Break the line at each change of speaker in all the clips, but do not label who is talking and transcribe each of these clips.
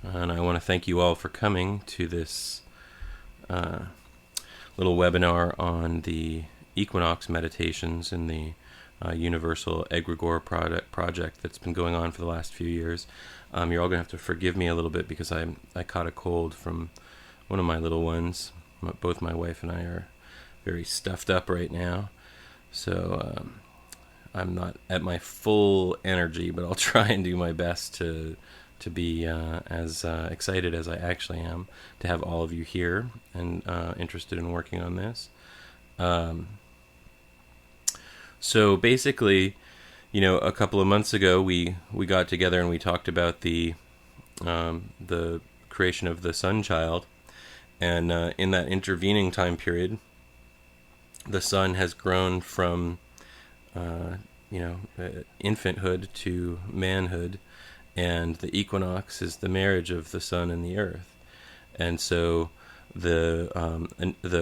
and I want to thank you all for coming to this little webinar on the equinox meditations in the Universal Egregore project that's been going on for the last few years. You're all going to have to forgive me a little bit because I caught a cold from one of my little ones. Both my wife and I are very stuffed up right now, so I'm not at my full energy, but I'll try and do my best to be as excited as I actually am to have all of you here and interested in working on this. So basically, a couple of months ago we got together and we talked about the creation of the Sunchild, and in that intervening time period, the sun has grown from infanthood to manhood, and the equinox is the marriage of the sun and the earth. And so the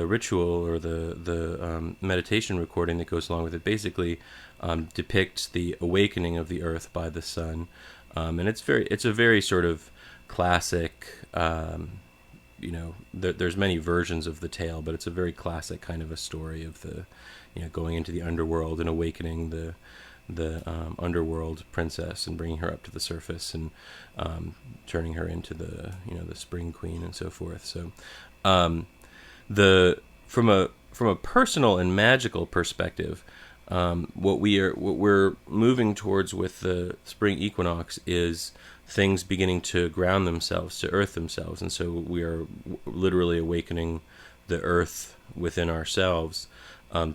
ritual or the meditation recording that goes along with it basically depicts the awakening of the earth by the sun, and it's a very sort of classic. There's many versions of the tale, but it's a very classic kind of a story of the going into the underworld and awakening the underworld princess and bringing her up to the surface and turning her into the spring queen and so forth. So from a personal and magical perspective, what we're moving towards with the spring equinox is things beginning to ground themselves, to earth themselves, and so we are literally awakening the earth within ourselves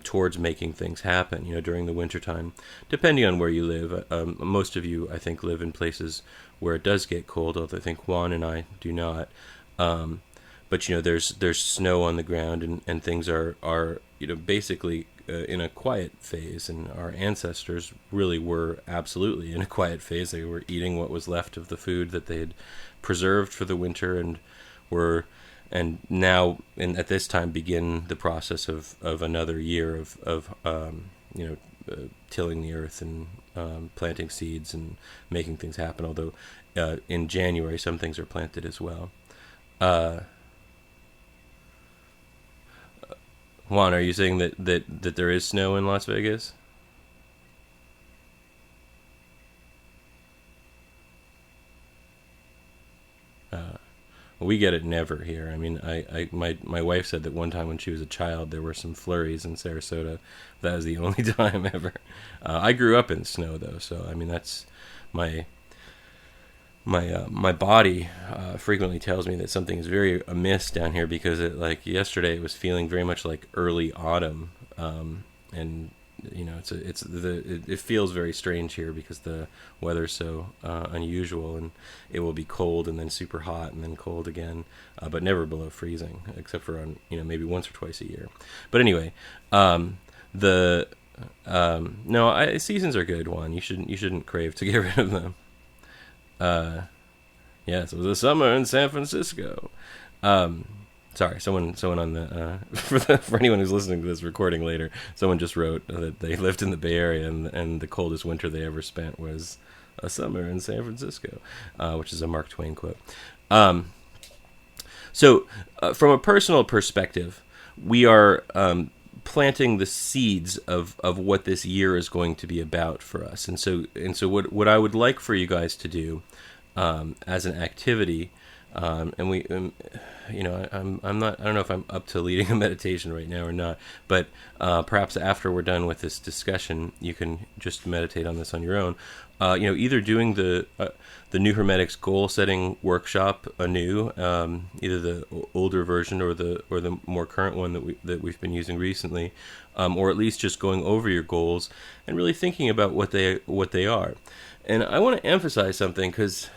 towards making things happen. During the wintertime, depending on where you live, most of you, I think, live in places where it does get cold, although I think Juan and I do not. But there's snow on the ground, and things are basically in a quiet phase, and our ancestors really were absolutely in a quiet phase. They were eating what was left of the food that they had preserved for the winter, and now at this time begin the process of another year of tilling the earth and planting seeds and making things happen. Although in January some things are planted as well. Juan, are you saying that there is snow in Las Vegas? We get it never here. I mean, my wife said that one time when she was a child there were some flurries in Sarasota. That was the only time ever. I grew up in snow though, so I mean that's my body frequently tells me that something is very amiss down here, because yesterday it was feeling very much like early autumn, and it feels very strange here because the weather's so unusual, and it will be cold and then super hot and then cold again, but never below freezing, except for on maybe once or twice a year. But anyway, seasons are good, Juan. You shouldn't crave to get rid of them. Yes, it was a summer in San Francisco. Sorry, someone on the for anyone who's listening to this recording later, someone just wrote that they lived in the Bay Area and the coldest winter they ever spent was a summer in San Francisco, which is a Mark Twain quote. So from a personal perspective, we are planting the seeds of what this year is going to be about for us, and so what I would like for you guys to do as an activity, and we, I'm not, I don't know if I'm up to leading a meditation right now or not, but perhaps after we're done with this discussion, you can just meditate on this on your own. Either doing the New Hermetics goal setting workshop anew, either the older version or the more current one that we've been using recently, or at least just going over your goals and really thinking about what they are. And I want to emphasize something because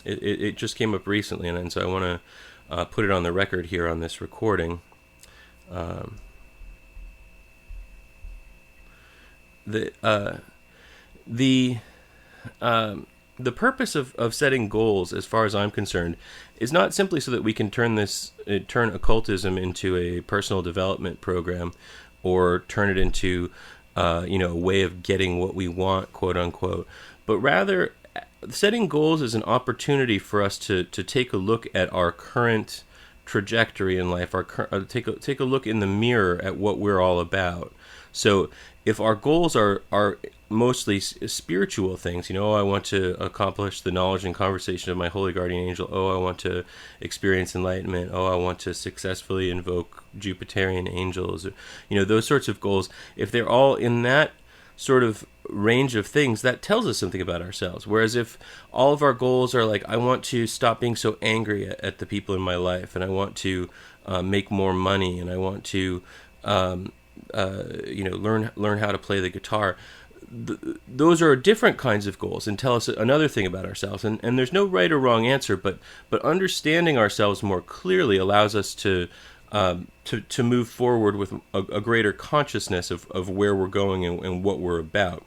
it just came up recently, and so I want to put it on the record here on this recording. The purpose of setting goals, as far as I'm concerned, is not simply so that we can turn occultism into a personal development program, or turn it into a way of getting what we want, quote unquote, but rather setting goals is an opportunity for us to take a look at our current trajectory in life, take a look in the mirror at what we're all about. So if our goals are mostly spiritual things, I want to accomplish the knowledge and conversation of my holy guardian angel. I want to experience enlightenment. I want to successfully invoke Jupiterian angels. Those sorts of goals. If they're all in that sort of range of things, that tells us something about ourselves. Whereas if all of our goals are like, I want to stop being so angry at the people in my life, and I want to make more money, and I want to learn how to play the guitar, those are different kinds of goals and tell us another thing about ourselves. And there's no right or wrong answer, but understanding ourselves more clearly allows us to move forward with a greater consciousness of where we're going and what we're about.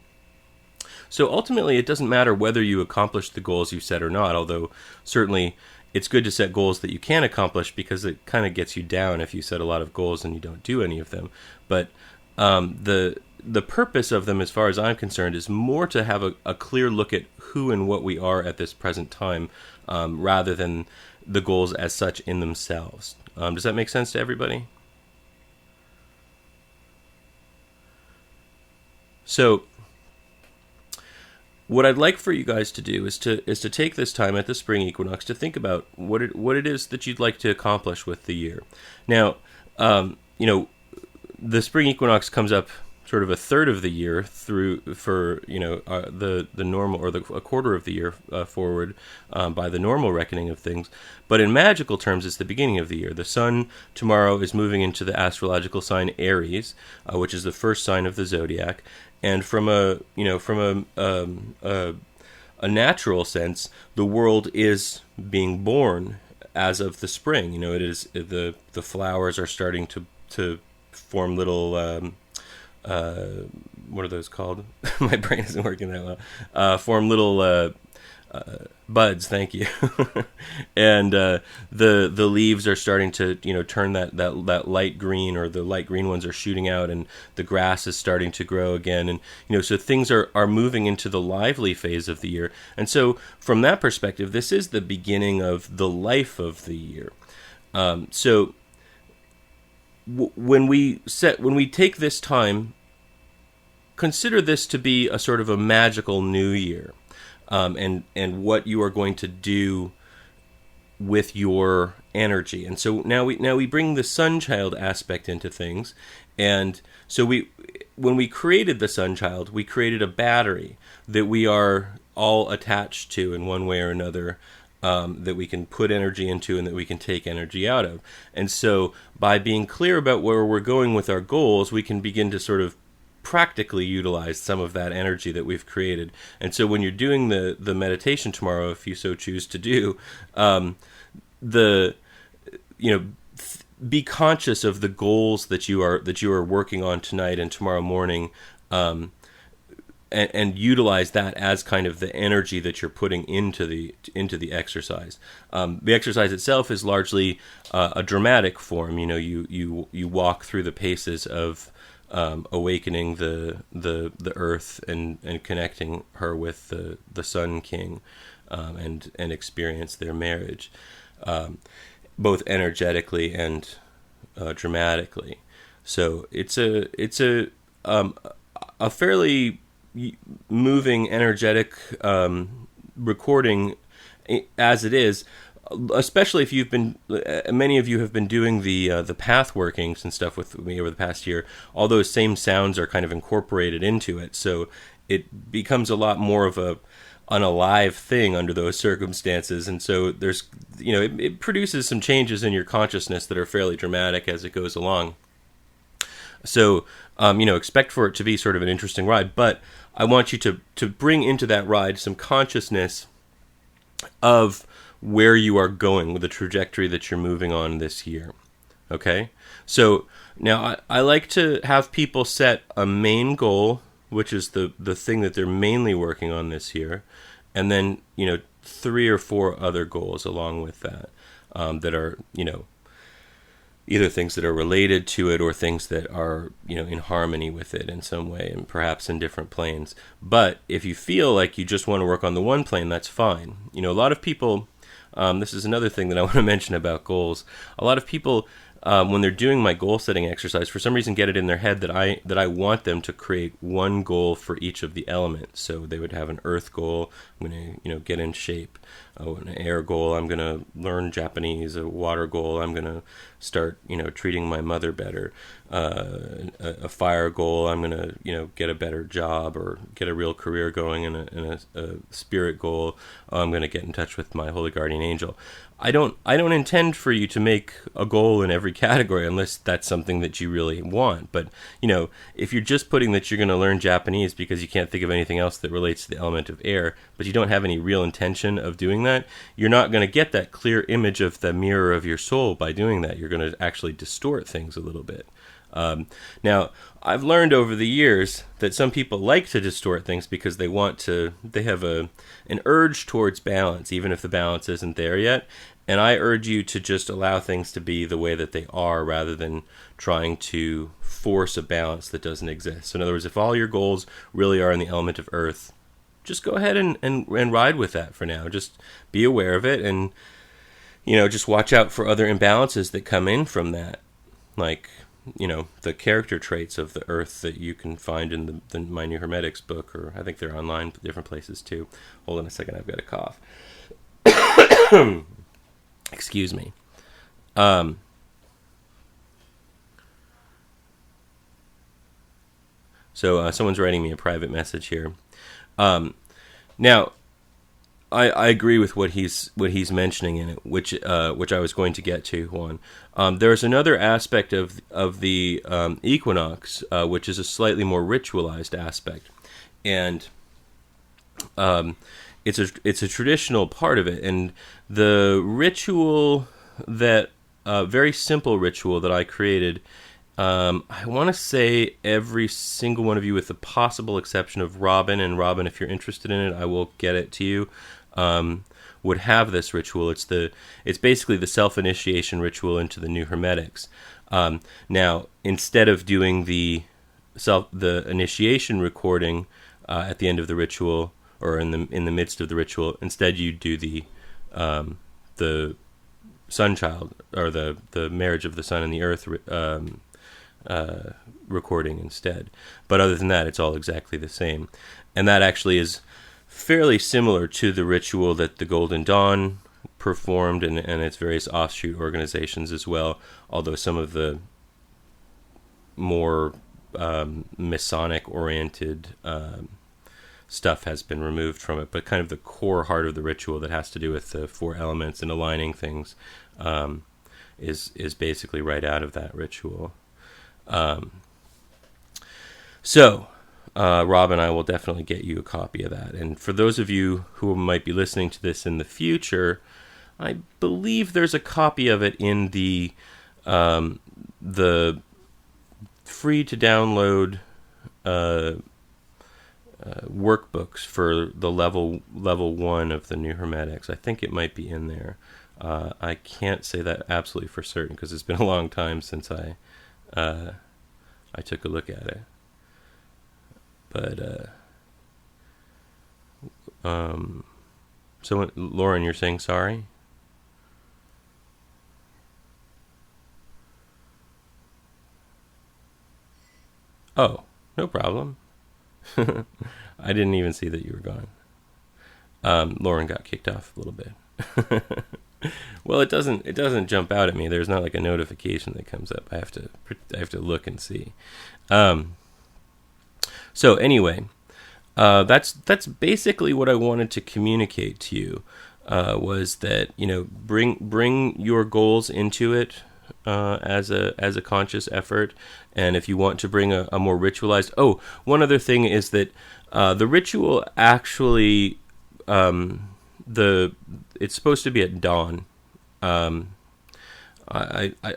So ultimately, it doesn't matter whether you accomplish the goals you set or not, although certainly it's good to set goals that you can accomplish, because it kind of gets you down if you set a lot of goals and you don't do any of them. But the purpose of them, as far as I'm concerned, is more to have a clear look at who and what we are at this present time, rather than the goals as such in themselves. Does that make sense to everybody? So what I'd like for you guys to do is to take this time at the spring equinox to think about what it is that you'd like to accomplish with the year. Now, the spring equinox comes up sort of a third of the year the normal, or a quarter of the year forward by the normal reckoning of things. But in magical terms, it's the beginning of the year. The sun tomorrow is moving into the astrological sign Aries, which is the first sign of the zodiac. And from a natural sense, the world is being born as of the spring. It is the flowers are starting to form little what are those called? My brain isn't working that well. Form little buds. Thank you. And the leaves are starting to turn that light green, or the light green ones are shooting out, and the grass is starting to grow again, and so things are moving into the lively phase of the year. And so from that perspective, this is the beginning of the life of the year. So when we take this time, consider this to be a sort of a magical new year, and what you are going to do with your energy. And so now we bring the Sunchild aspect into things. And so when we created the Sunchild, we created a battery that we are all attached to in one way or another, that we can put energy into and that we can take energy out of. And so by being clear about where we're going with our goals, we can begin to sort of practically utilize some of that energy that we've created. And so when you're doing the meditation tomorrow, if you so choose to do, be conscious of the goals that you are working on tonight and tomorrow morning, and utilize that as kind of the energy that you're putting into the exercise. The exercise itself is largely a dramatic form. You walk through the paces of awakening the earth and connecting her with the Sun King, and experience their marriage, both energetically and dramatically. So it's a fairly moving, energetic recording as it is, especially if many of you have been doing the path workings and stuff with me over the past year. All those same sounds are kind of incorporated into it, so it becomes a lot more of an alive thing under those circumstances. And so there's it produces some changes in your consciousness that are fairly dramatic as it goes along. So expect for it to be sort of an interesting ride, but I want you to bring into that ride some consciousness of where you are going with the trajectory that you're moving on this year. Okay? So now I like to have people set a main goal, which is the thing that they're mainly working on this year, and then 3 or 4 other goals along with that, that are either things that are related to it or things that are, in harmony with it in some way, and perhaps in different planes. But if you feel like you just want to work on the one plane, that's fine. A lot of people, this is another thing that I want to mention about goals. A lot of people, when they're doing my goal setting exercise, for some reason get it in their head that I want them to create one goal for each of the elements. So they would have an earth goal, I'm going to get in shape. An air goal, I'm going to learn Japanese. A water goal, I'm going to start treating my mother better. A fire goal, I'm going to get a better job or get a real career going. And a spirit goal, I'm going to get in touch with my holy guardian angel. I don't intend for you to make a goal in every category unless that's something that you really want. But, if you're just putting that you're going to learn Japanese because you can't think of anything else that relates to the element of air, but you don't have any real intention of doing that, you're not going to get that clear image of the mirror of your soul by doing that. You're going to actually distort things a little bit. Now, I've learned over the years that some people like to distort things because they have an urge towards balance, even if the balance isn't there yet. And I urge you to just allow things to be the way that they are rather than trying to force a balance that doesn't exist. So in other words, if all your goals really are in the element of earth, just go ahead and ride with that for now. Just be aware of it and, just watch out for other imbalances that come in from that. Like, the character traits of the earth that you can find in the My New Hermetics book, or I think they're online different places too. Hold on a second, I've got a cough. Excuse me. So someone's writing me a private message here. Now, I agree with what he's mentioning in it, which I was going to get to, Juan. There's another aspect of the equinox, which is a slightly more ritualized aspect, and it's a traditional part of it. And the ritual very simple ritual that I created. I want to say every single one of you, with the possible exception of Robin, and Robin, if you're interested in it, I will get it to you, would have this ritual. It's basically the self-initiation ritual into the New Hermetics. Now, instead of doing the initiation recording at the end of the ritual or in the midst of the ritual, instead you do the Sunchild, or the marriage of the sun and the earth recording instead. But other than that, it's all exactly the same. And that actually is fairly similar to the ritual that the Golden Dawn performed and its various offshoot organizations as well, although some of the more Masonic-oriented stuff has been removed from it. But kind of the core heart of the ritual that has to do with the four elements and aligning things is basically right out of that ritual. So Rob and I will definitely get you a copy of that. And for those of you who might be listening to this in the future, I believe there's a copy of it in the free to download workbooks for the level 1 of the New Hermetics. I think it might be in there. I can't say that absolutely for certain because it's been a long time since I took a look at it. But so Lauren, you're saying sorry? Oh, no problem. I didn't even see that you were gone. Lauren got kicked off a little bit. Well, it doesn't jump out at me. There's not like a notification that comes up. I have to look and see. So anyway, that's basically what I wanted to communicate to you. Was that bring your goals into it as a conscious effort, and if you want to bring a more ritualized. Oh, one other thing is that the ritual actually it's supposed to be at dawn. I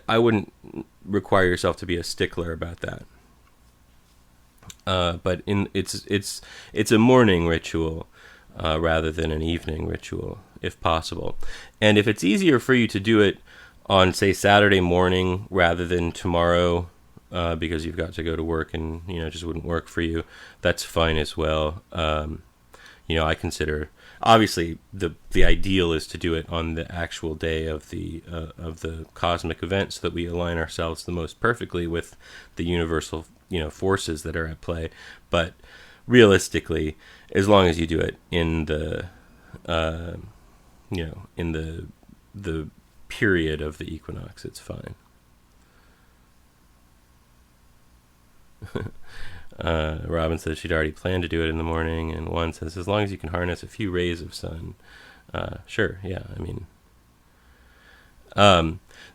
wouldn't require yourself to be a stickler about that. But it's a morning ritual rather than an evening ritual, if possible. And if it's easier for you to do it on, say, Saturday morning rather than tomorrow, because you've got to go to work and, it just wouldn't work for you, that's fine as well. I consider, obviously, the ideal is to do it on the actual day of the cosmic event, so that we align ourselves the most perfectly with the universal, forces that are at play. But realistically, as long as you do it in the, in the period of the equinox, it's fine. Robin says she'd already planned to do it in the morning, and Juan says as long as you can harness a few rays of sun. Sure, yeah, I mean,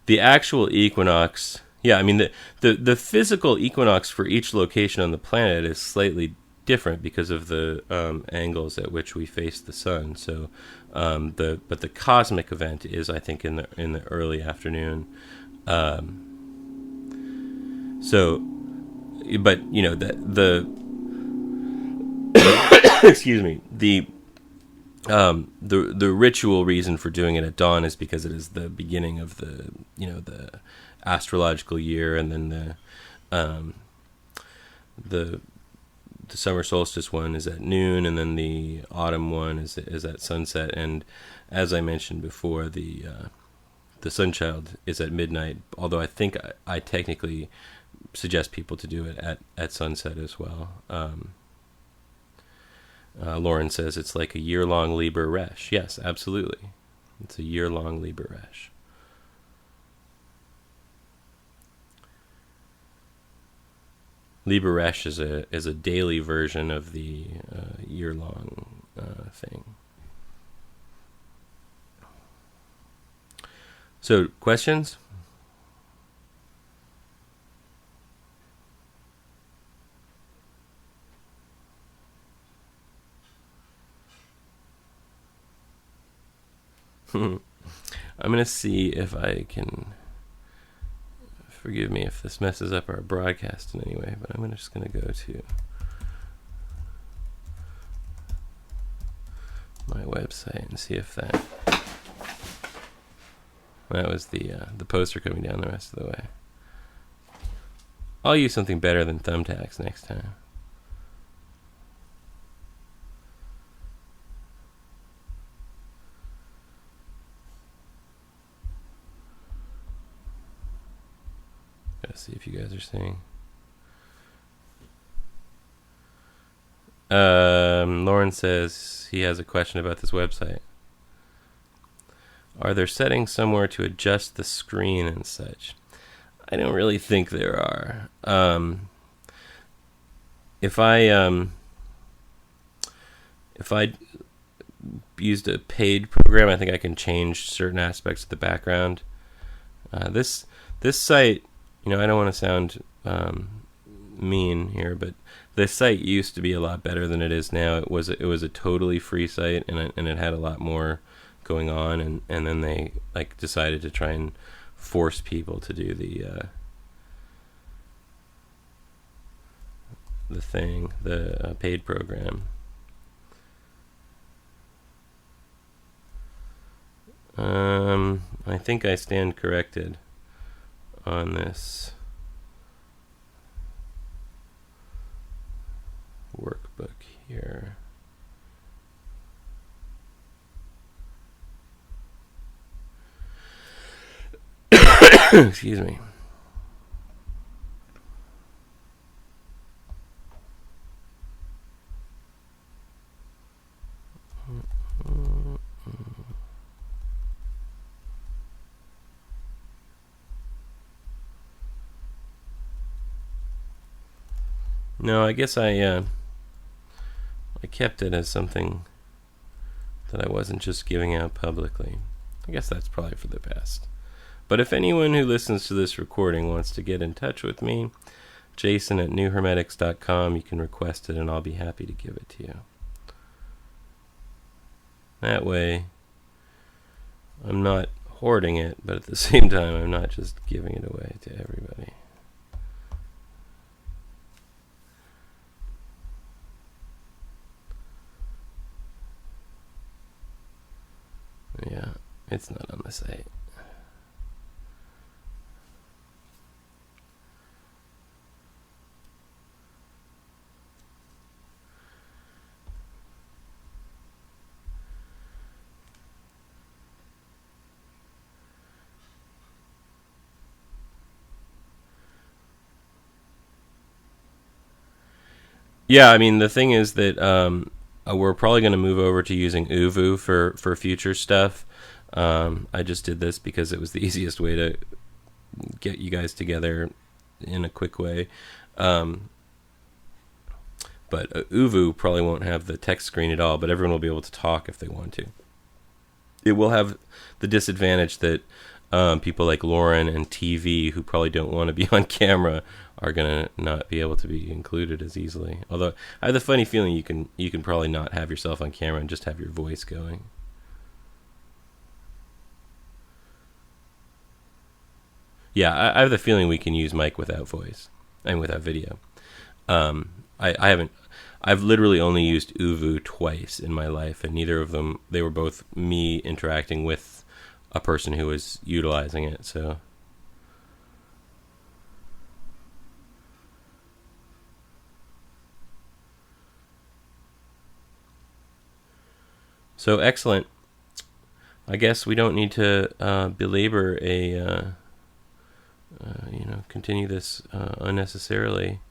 the actual equinox, yeah, I mean, the physical equinox for each location on the planet is slightly different because of the angles at which we face the sun. So, but the cosmic event is, I think, in the early afternoon. But the excuse me, the ritual reason for doing it at dawn is because it is the beginning of the astrological year, and then the summer solstice one is at noon, and then the autumn one is at sunset. And as I mentioned before, the Sunchild is at midnight. Although I think I technically suggest people to do it at sunset as well. Lauren says it's like a year-long Liber Resh. Yes, absolutely. It's a year-long Liber Resh. Liber Resh is a daily version of the year-long thing. So, questions? I'm going to see if I can, forgive me if this messes up our broadcast in any way, but I'm just going to go to my website and see if that was the poster coming down the rest of the way. I'll use something better than thumbtacks next time. See if you guys are seeing. Lauren says he has a question about this website. Are there settings somewhere to adjust the screen and such? I don't really think there are. If I used a paid program, I think I can change certain aspects of the background. This site, I don't want to sound mean here, but this site used to be a lot better than it is now. It was a totally free site, and it had a lot more going on, and then they decided to try and force people to do the paid program. I think I stand corrected on this workbook here. Excuse me. No, I guess I kept it as something that I wasn't just giving out publicly. I guess that's probably for the best. But if anyone who listens to this recording wants to get in touch with me, jason@newhermetics.com, you can request it and I'll be happy to give it to you. That way, I'm not hoarding it, but at the same time, I'm not just giving it away to everybody. Yeah, it's not on the site. Yeah, I mean, the thing is that we're probably going to move over to using Uvu for future stuff. I just did this because it was the easiest way to get you guys together in a quick way. But Uvu probably won't have the text screen at all, but everyone will be able to talk if they want to. It will have the disadvantage that people like Lauren and TV, who probably don't want to be on camera, are going to not be able to be included as easily. Although I have the funny feeling you can probably not have yourself on camera and just have your voice going. Yeah, I have the feeling we can use mic without voice and without video. I haven't. I've literally only used Uvu twice in my life, and neither of them. They were both me interacting with a person who was utilizing it. So excellent. I guess we don't need to belabor continue this unnecessarily.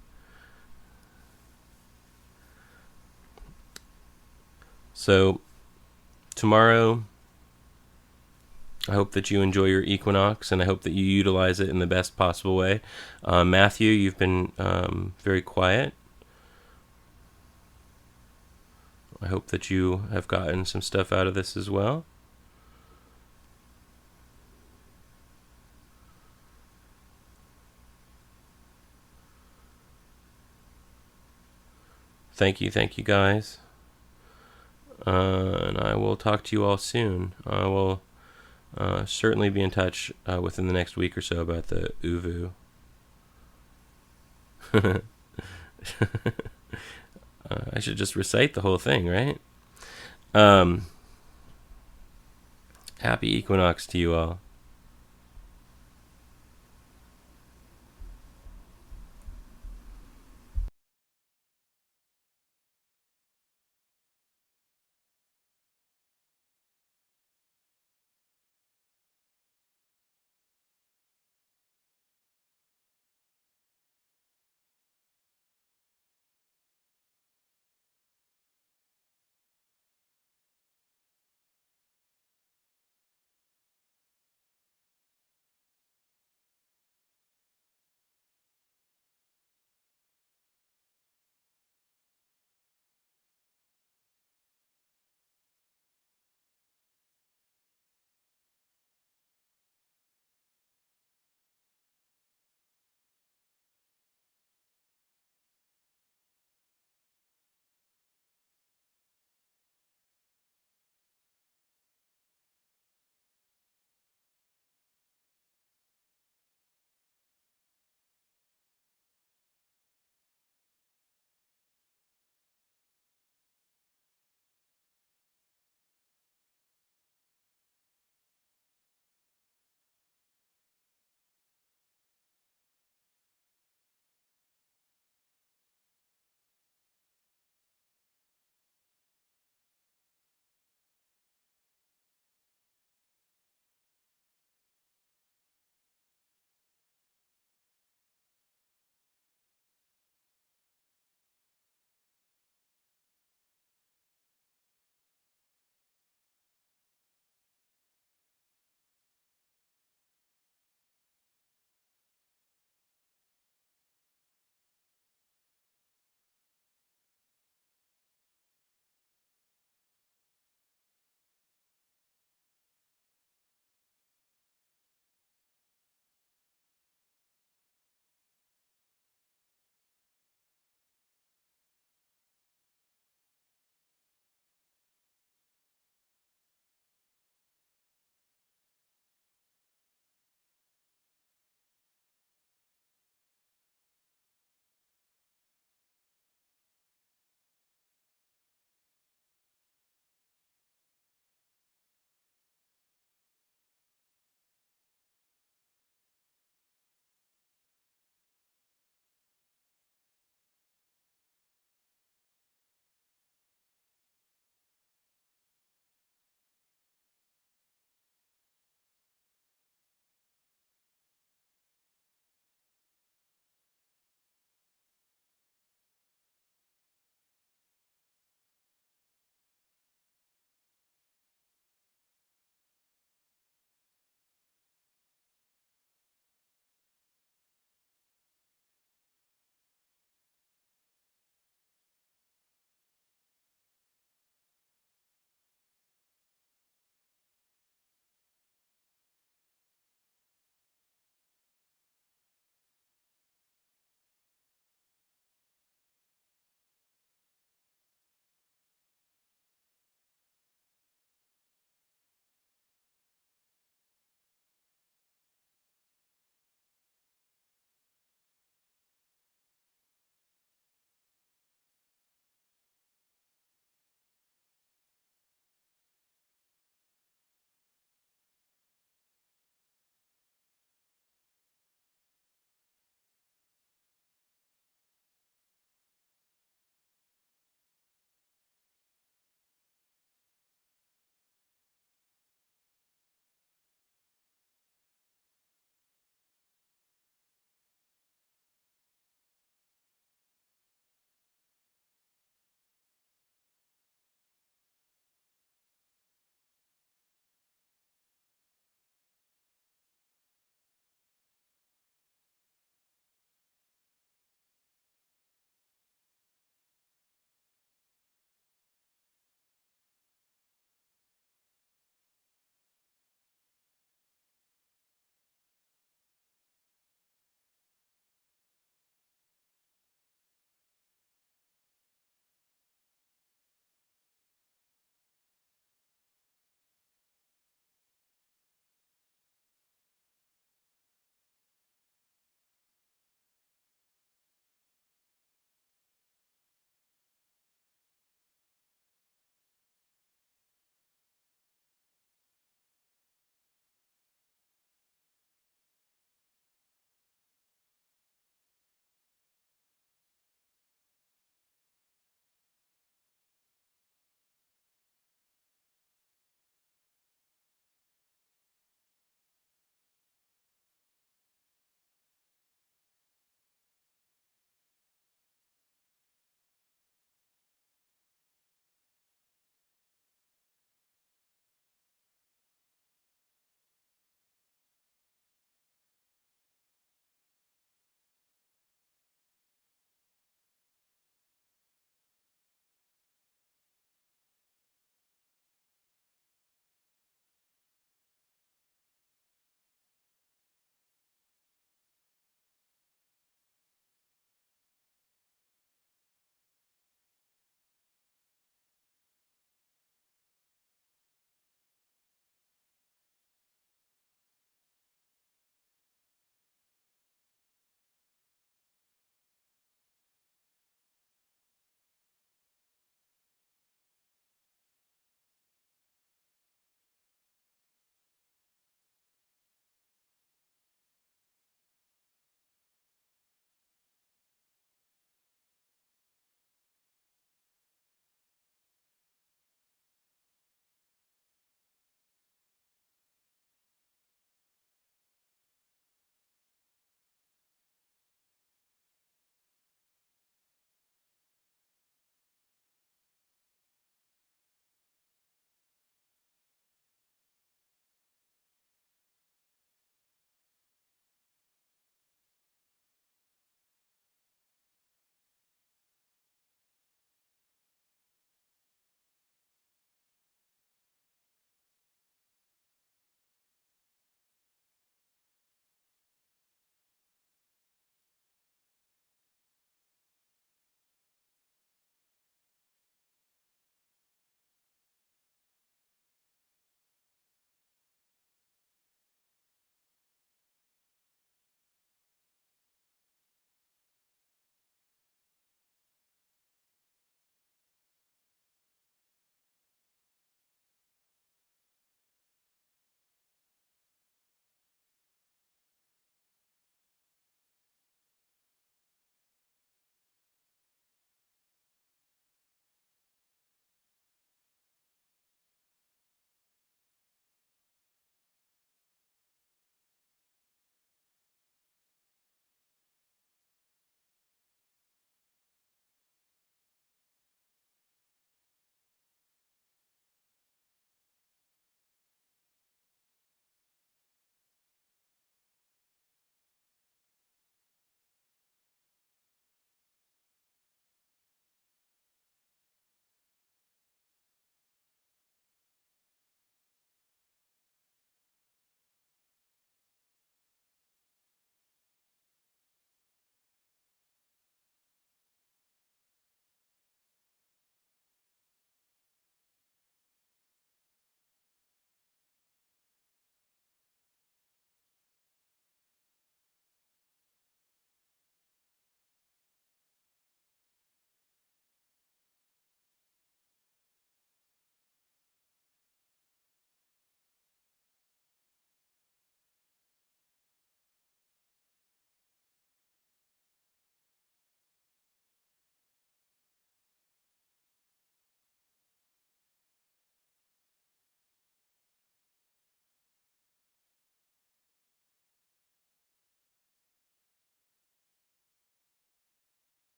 So tomorrow, I hope that you enjoy your equinox, and I hope that you utilize it in the best possible way. Matthew, you've been very quiet. I hope that you have gotten some stuff out of this as well. Thank you guys. And I will talk to you all soon. I will certainly be in touch within the next week or so about the Uvu. I should just recite the whole thing, right? Happy equinox to you all.